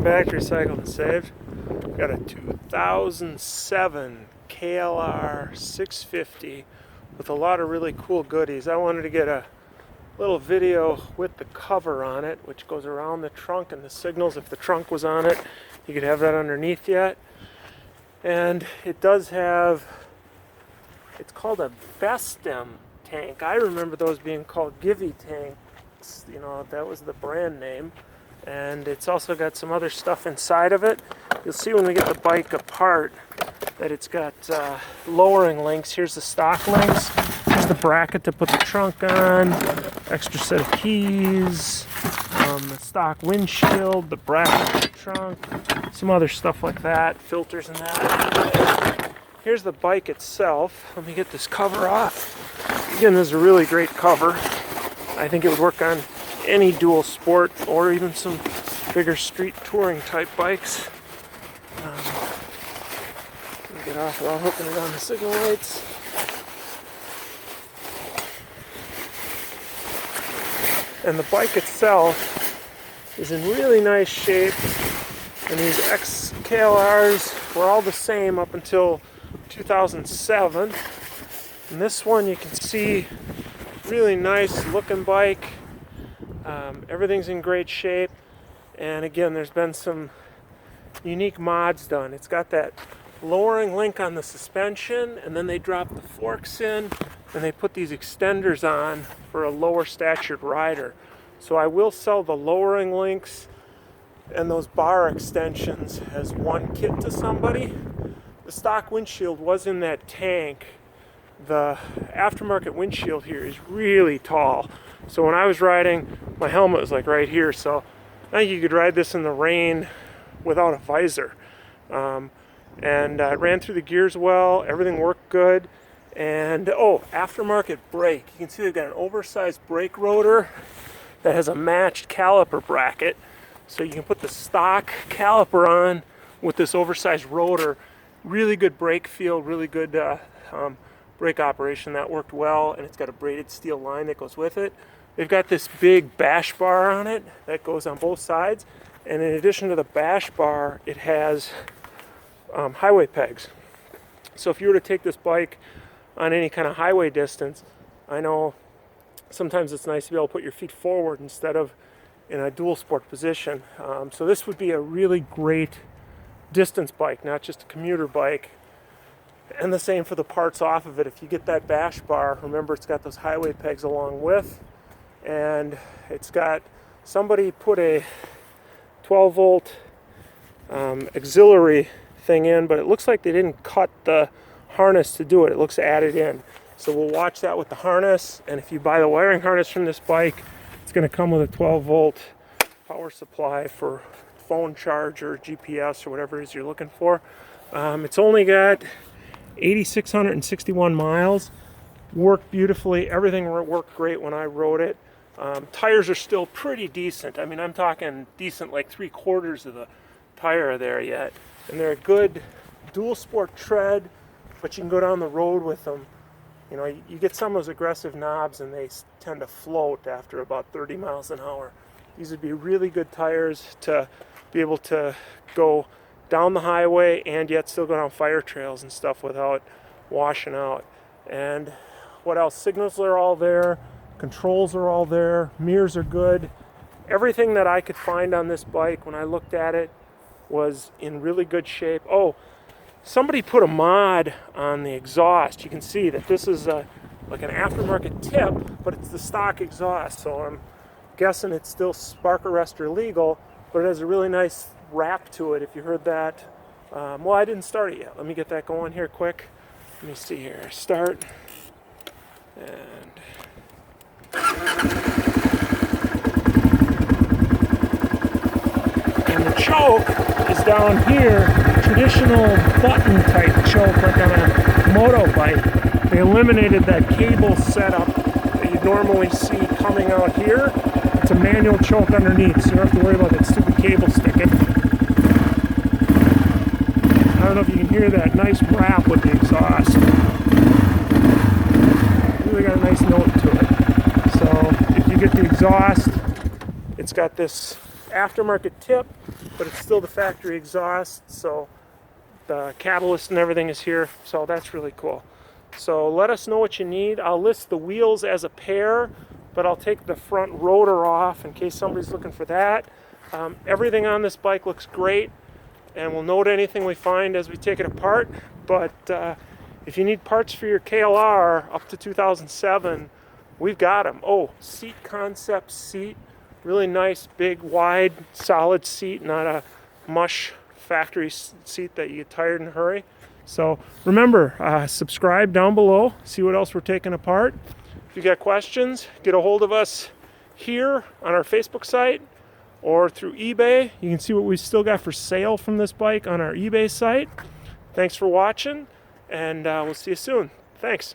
back to Recycled and Saved. Got a 2007 Klr650 with a lot of really cool goodies. I wanted to get a little video with the cover on it, which goes around the trunk and the signals. If the trunk was on it, you could have that underneath yet. And it does have, it's called a Bestem tank. I remember those being called Givey tanks. You know, that was the brand name. And it's also got some other stuff inside of it. You'll see when we get the bike apart that it's got lowering links. Here's the stock links. Here's the bracket to put the trunk on. Extra set of keys. The stock windshield. The bracket for the trunk. Some other stuff like that. Filters and that. Here's the bike itself. Let me get this cover off. Again, this is a really great cover. I think it would work on any dual sport or even some bigger street touring type bikes. Let me get off without hooking it on the signal lights. And the bike itself is in really nice shape, and these XKLRs were all the same up until 2007. And this one you can see, really nice looking bike. Everything's in great shape, and again, there's been some unique mods done. It's got that lowering link on the suspension, and then they drop the forks in, and they put these extenders on for a lower statured rider. So I will sell the lowering links and those bar extensions as one kit to somebody. The stock windshield was in that tank. The aftermarket windshield here is really tall. So when I was riding, my helmet was like right here. So I think you could ride this in the rain without a visor. And I ran through the gears well. Everything worked good. And aftermarket brake. You can see they've got an oversized brake rotor that has a matched caliper bracket. So you can put the stock caliper on with this oversized rotor. Really good brake feel, really good brake operation. That worked well, and it's got a braided steel line that goes with it. They've got this big bash bar on it that goes on both sides, and in addition to the bash bar, it has highway pegs. So if you were to take this bike on any kind of highway distance, I know sometimes it's nice to be able to put your feet forward instead of in a dual sport position. So this would be a really great distance bike, not just a commuter bike. And the same for the parts off of it. If you get that bash bar, remember it's got those highway pegs along with, and it's got, somebody put a 12 volt auxiliary thing in, but it looks like they didn't cut the harness to do it. It looks added in. So we'll watch that with the harness, and if you buy the wiring harness from this bike, it's going to come with a 12 volt power supply for phone charge or GPS or whatever it is you're looking for. It's only got 8,661 miles. Worked beautifully. Everything worked great when I rode it. Tires are still pretty decent. I mean, I'm talking decent, like 3/4 of the tire are there yet. And they're a good dual sport tread, but you can go down the road with them. You know, you get some of those aggressive knobs and they tend to float after about 30 miles an hour. These would be really good tires to be able to go down the highway and yet still go down fire trails and stuff without washing out. And what else? Signals are all there, controls are all there, mirrors are good. Everything that I could find on this bike when I looked at it was in really good shape. Somebody put a mod on the exhaust. You can see that this is like an aftermarket tip, but it's the stock exhaust. So I'm guessing it's still spark arrestor legal, but it has a really nice wrap to it, if you heard that. Well, I didn't start it yet. Let me get that going here quick. Let me see here. Start. And the choke is down here. Traditional button type choke, like on a moto bike. They eliminated that cable setup that you'd normally see coming out here. It's a manual choke underneath, so you don't have to worry about that stupid cable sticking. I don't know if you can hear that nice wrap with the exhaust. Really got a nice note to it. So if you get the exhaust, it's got this aftermarket tip, but it's still the factory exhaust, so the catalyst and everything is here, so that's really cool. So let us know what you need. I'll list the wheels as a pair, but I'll take the front rotor off in case somebody's looking for that. Everything on this bike looks great, and we'll note anything we find as we take it apart. But if you need parts for your KLR up to 2007, we've got them. Oh, seat concept seat. Really nice, big, wide, solid seat, not a mush factory seat that you get tired in a hurry. So remember, subscribe down below, see what else we're taking apart. If you got questions, get a hold of us here on our Facebook site or through eBay. You can see what we still got for sale from this bike on our eBay site. Thanks for watching, and we'll see you soon. Thanks.